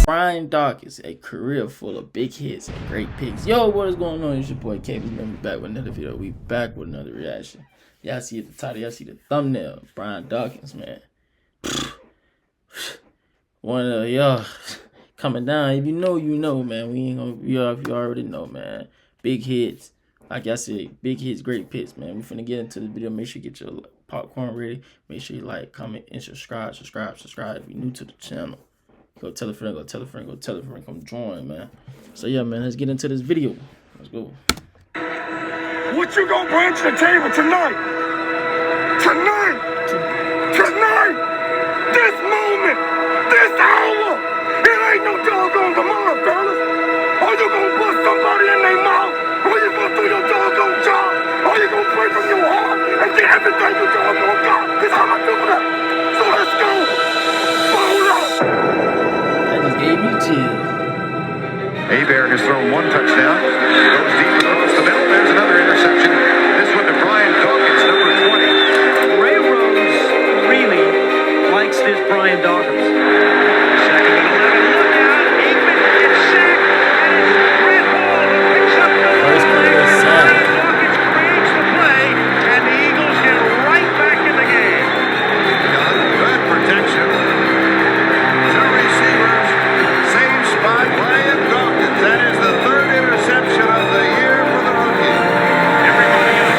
Brian Dawkins, a career full of big hits and great picks. Yo, what is going on? It's your boy Kavius. We back with another video. We back with another reaction. Y'all see the title, y'all see the thumbnail. Brian Dawkins, man. One of y'all coming down. If you know, you know, man. We ain't gonna, you already know, man. Big hits. Like I said, big hits, great picks, man. We finna get into the video. Make sure you get your popcorn ready. Make sure you like, comment, and subscribe. Subscribe. If you're new to the channel. Go tell a friend, go tell a friend, go tell a friend, come join, man. So yeah, man, let's get into this video. Let's go. What you gonna bring to the table tonight? Tonight! This moment! This hour! It ain't no doggone tomorrow, fellas! Are you gonna put somebody in their mouth? Or you gonna do your doggone job? Or you gonna pray from your heart and get everything you doggone got? Cause I'ma do that! So let's go! Fold up! Gave me chills. Hebert has thrown one touchdown. Goes deep across the middle. There's another interception. This one to Brian Dawkins, number 20. Ray Rose really likes this Brian Dawkins. Second and 11. Look out. Aikman gets sacked. And it's Red Hall who picks up the ball. Brian Dawkins creates the play. And the Eagles get right back in the game. Good protection. Two receivers. Brian Dawkins, that is the third interception of the year for the rookie. Everybody up.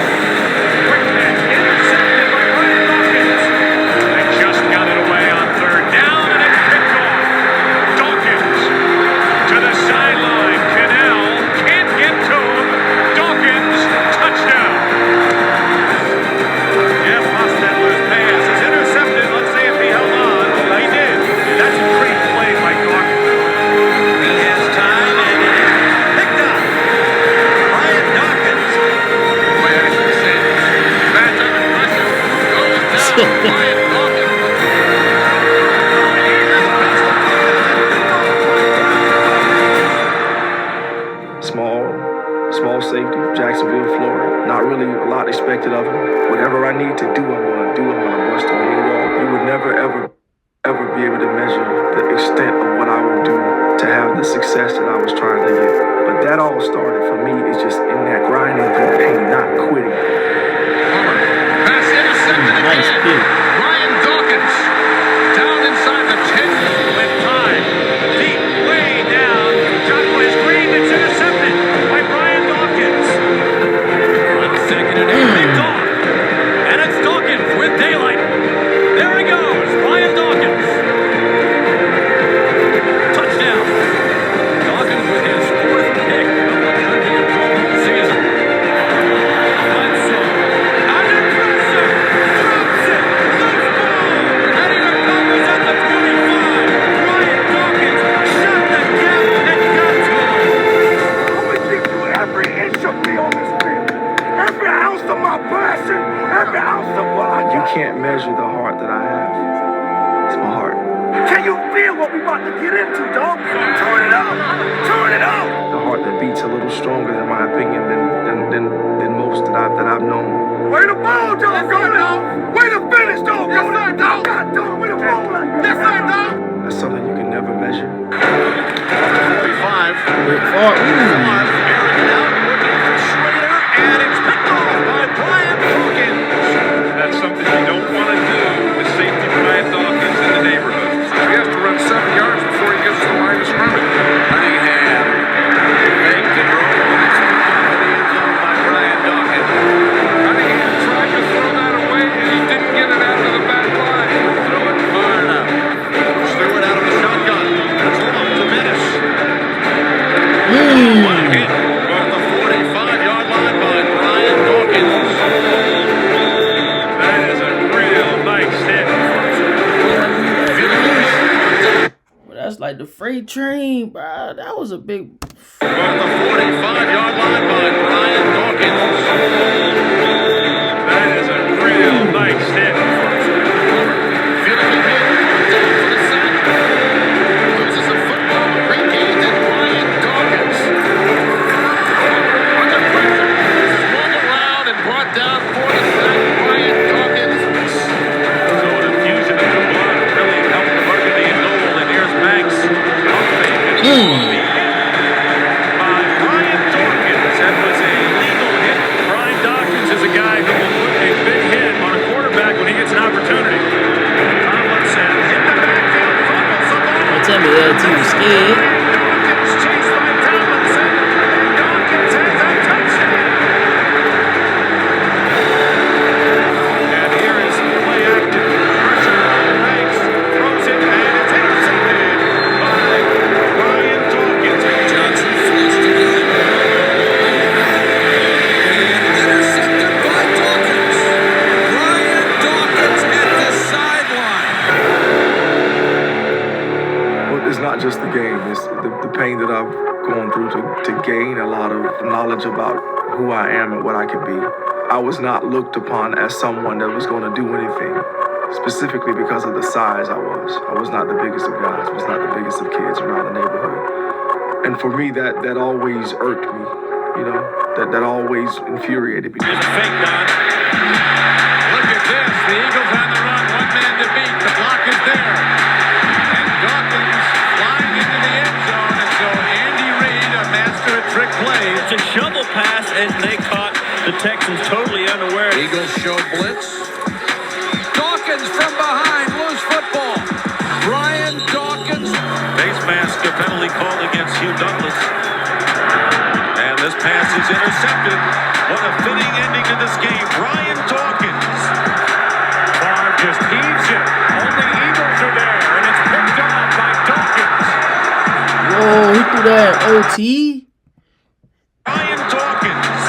Quick pass, intercepted by Brian Dawkins. They just got it away on third down, and it's picked off. Dawkins to the sideline. Canal can't get to him. Dawkins, touchdown. Yeah, lost that loose pass. He's intercepted. Let's see if he held on. Well, he did. That's a great play by Dawkins. Small safety, Jacksonville, Florida. Not really a lot expected of him. Whatever I need to do, I'm gonna do. I'm gonna bust on any wall. You would never, ever be able to measure the extent of what I will do to have the success that I was trying to get. But that all started for me is just in that grinding through pain, not quitting. Pass intercepted again. Brian Dawkins down inside the 10 with time. Deep, way down. Joshua Green, it's intercepted by Brian Dawkins. On second and 8, picked off. And it's Dawkins with daylight. There he goes, Brian Dawkins. Touchdown. Dawkins with his fourth pick of the 112th season. Under pressure. Drops it. Loose ball. Heading recovers at the 25. Brian Dawkins shot the gap and got to him. I'm gonna give you every inch of me on this field. Every ounce of my passion. Every ounce of what I got. You can't measure the heart that I have. It's my heart. Can you feel what we about to get into, dog? Turn it up! Turn it up! The heart that beats a little stronger, in my opinion, than most that I've known. Way to ball, dog! Way to finish, dog! Yes, sir, dog! God, dog! Way to ball like that! Yes, sir, dog! That's something you can never measure. 45. Aaron out, looking for Schrader, and it's picked off by Brian Dawkins. That's something you don't want to do with safety Brian Dawkins in the neighborhood. He has to run 7 yards before he gets to the line of scrimmage. Cunningham faked and rolled, and it's picked off in the end zone by Brian Dawkins. Cunningham tried to throw that away, and he didn't get it out of the back line. Throw it far enough. Threw it out of the shotgun. It's long to Menace. One hit on the 45-yard line by Brian Dawkins. That is a real nice hit. That's like the freight train, bro. That was a big. On the 45-yard line by Brian Dawkins. That is a real nice hit. Feeling the hit, down for the sack. Loses the football, regained it, Brian Dawkins. Under pressure, swung around and brought down for the sack, Brian Dawkins. So an infusion of the blood really helped the Burgundy and goal, and here's Banks. he was scared. Dawkins chased by Tomlinson. And Dawkins has a touchdown. And here is play action. Pressure on the legs. Throws it, and it's intercepted by Brian Dawkins. Johnson flushed it in. And intercepted by Dawkins. Brian Dawkins at the sideline. Well, it's not just the game. It's the pain that I've gone through to gain a lot of knowledge about who I am and what I can be. I was not looked upon as someone that was going to do anything, specifically because of the size I was. I was not the biggest of guys. I was not the biggest of kids around the neighborhood. And for me, that always irked me, you know, that always infuriated me. Just fake dot. Look at this. The Eagles on the run. One man to beat. The block is there. And Dawkins flying into the end zone. And so Andy Reid, a master at trick plays. It's a shovel pass, and they caught the Texans totally unaware. Eagles show blitz. Dawkins from behind, loose football. Brian Dawkins. Face mask, a penalty called against Hugh Douglas. And this pass is intercepted. What a fitting ending to this game. Brian Dawkins. Favre just heaves it. Only Eagles are there, and it's picked off by Dawkins. Whoa, he threw that OT. Brian Dawkins.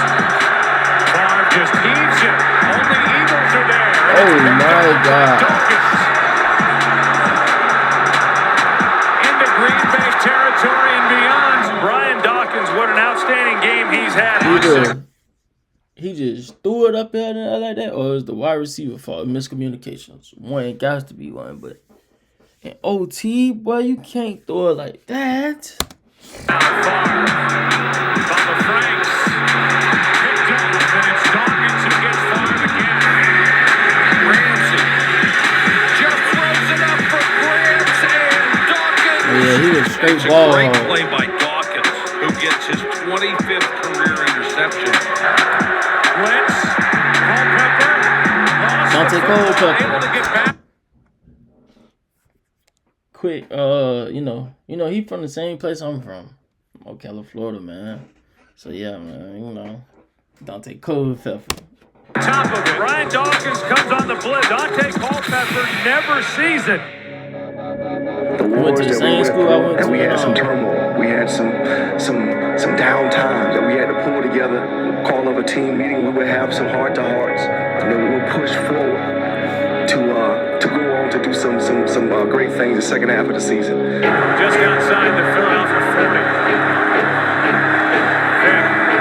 Favre just heaves it. Only Eagles are there. and Oh it's picked my off by God. Dawkins. Into Green Bay territory and beyond. Brian Dawkins, what an outstanding game he's had. Either he just threw it up there like that, or it's the wide receiver fault. Miscommunications. One got to be one, but in OT, boy, you can't throw it like that. Now far. Bubba Franks. Picked up, and it's Dawkins who gets Favre again. Ramsey just throws it up for Grant and Dawkins. Yeah, he was straight It's a ball. great play by Dawkins, who gets his 25th career interception. Blitz. Culpepper. Lost Dante the football, Culpepper. able to get back. Quick, he from the same place I'm from, Ocala, Florida, man. So yeah, man, Dante Culpepper. Top of it. Brian Dawkins comes on the blitz. Dante Culpepper never sees it. We went to the same school I went to. And we had some turmoil. We had some down times that we had to pull together, call of a team meeting. We would have some heart-to-hearts, and then we would push forward to go on to do some great things the second half of the season. Just outside the Philadelphia 40.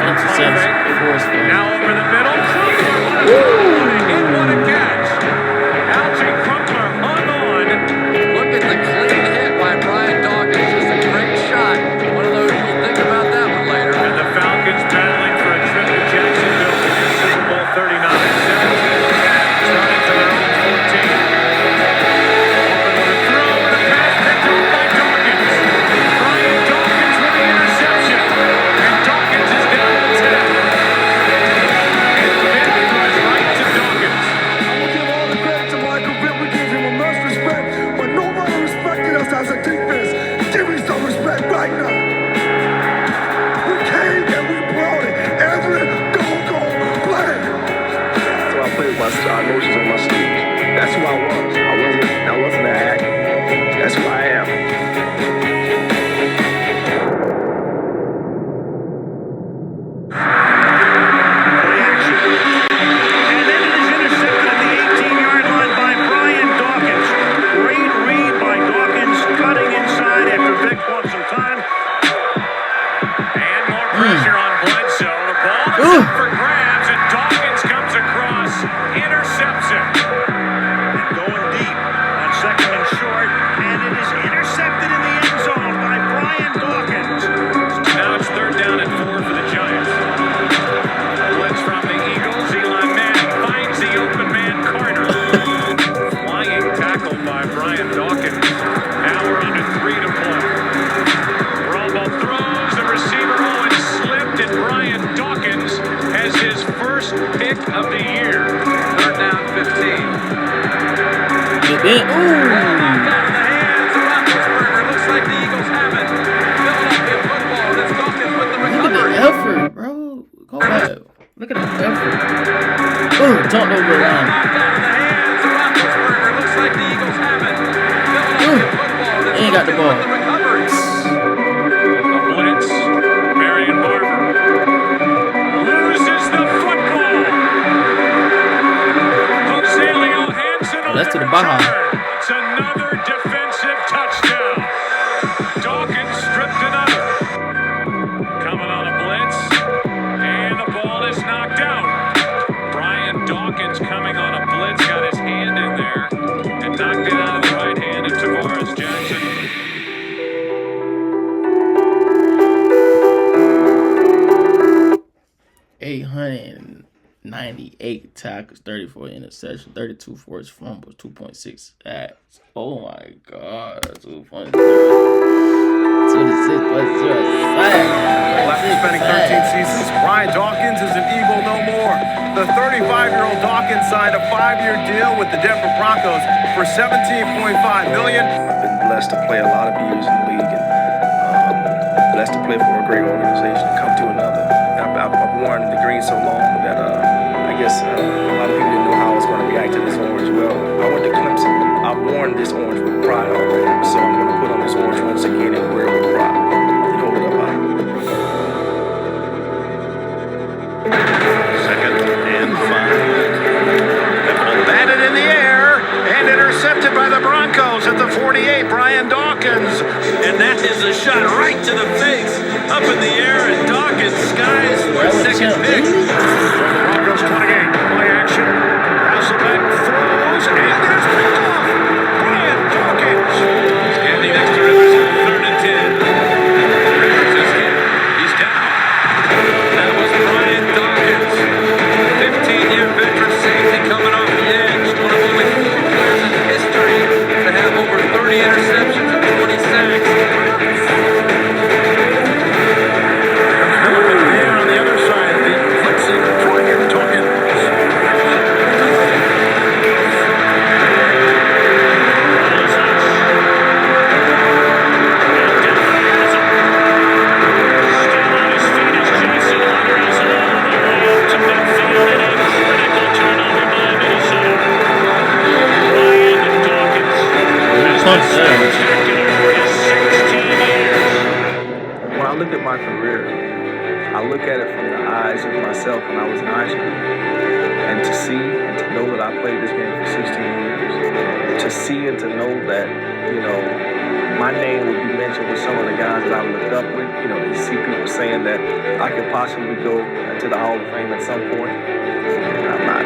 Interception, forced fumble. Now over the middle. What a catch. Algie Crumpler hung on. Look at the clean hit by Brian Dawkins. Just a great shot. One of those you'll think about that one later. And the Falcons battling for a trip to Jacksonville to win Super Bowl 39. 17 sacks, running to their own 14. Open with a throw and a pass picked off by Dawkins. Brian Dawkins with the interception. And Dawkins is down to 10. And Vick throws right to Dawkins. I will give all the credit to Michael Vick. We give him immense respect, but nobody respected us as a defense. Give me some respect right now. We came and we brought it every doggone play. So I played with my emotions on my sleeve. That's who I was. I wasn't an act. That's who I am. And then it is intercepted at the 18-yard line by Brian Dawkins. Great read by Dawkins, cutting inside after Vick wants some time. And more pressure on Bledsoe. The ball is up for grabs, and Dawkins comes across, intercepts it. And going deep on second and short, and it is intercepted in the end zone by Brian Dawkins. Now it's third down and 4 for the Giants. Blitz from the Eagles. Eli Manning finds the open man Carter. Flying tackle by Brian Dawkins. Now we're under 3 to play. Robo throws. The receiver slipped, and Brian Dawkins has his first pick of the year. Third down 15. Get that. Ooh. Out of the hands of Roethlisberger. Looks like the Eagles jumped over the line. Looks like the Eagles have it. Philadelphia football. Ain't got the ball. The recovery. A blitz. Marion Barber loses the football. Jose Leo Hansen on That's to the the Baja. return. It's another defensive touchdown. Dawkins stripped another. Coming on a blitz. And the ball is knocked out. Brian Dawkins coming on a blitz. Got his hand in there. And knocked it out of the right hand of Tavares Jackson. 898 tackles, 34 interceptions, 32 forced fumbles, 2.6 sacks. Oh my God, 2.0. 26.0 sacks. After spending 13 seasons, Brian Dawkins is an Eagle no more. The 35-year-old Dawkins signed a 5-year deal with the Denver Broncos for $17.5 million. I've been blessed to play a lot of years in the league and blessed to play for a great organization and come to another. I've worn the green so long that I guess a lot of people didn't know how I was going to react to this orange. Well, I went to Clemson. I've worn this orange with pride already, so I'm going to put on this orange once again and wear it with pride. And hold it up high. Second and 5. The ball batted in the air and intercepted by the Broncos at the 48. Brian Dawkins. And that is a shot right to the face. Up in the air, and Dawkins skies for a second pick. Broncos 28. Play action. Hasselbeck throws, and there's picked off. Brian Dawkins. Standing next to Rivers on 3rd and 10. Rivers is hit. He's down. That was Brian Dawkins. 15-year veteran safety coming off the edge. One of only 4 players in history to have over 30 interceptions and 20 sacks. On the other side of the flexing Brian Dawkins. When I look at my career, I look at it from the eyes of myself when I was in high school. And to see and to know that I played this game for 16 years. To see and to know that, you know, my name would be mentioned with some of the guys that I looked up with. You know, to see people saying that I could possibly go to the Hall of Fame at some point. I'm not.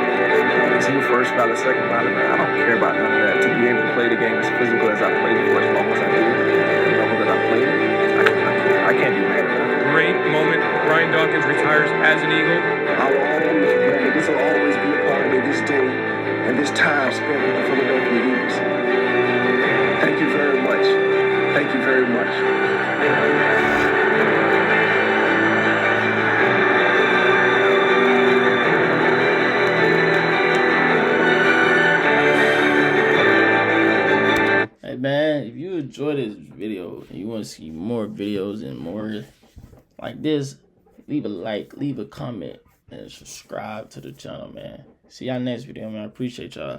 Is he first ballot, second ballot? I don't care about none of that. To be able to play the game as physical as I played it for as long as I did, the level that I played, I can't be mad at that. Great moment. Brian Dawkins retires as an Eagle. I will always remember, this will always be a part of me, this day and this time spent with the Philadelphia Eagles. Thank you very much. Thank you very much. Hey man, if you enjoyed this video and you want to see more videos and more like this, leave a like, leave a comment, and subscribe to the channel, man. See y'all next video, man. I appreciate y'all.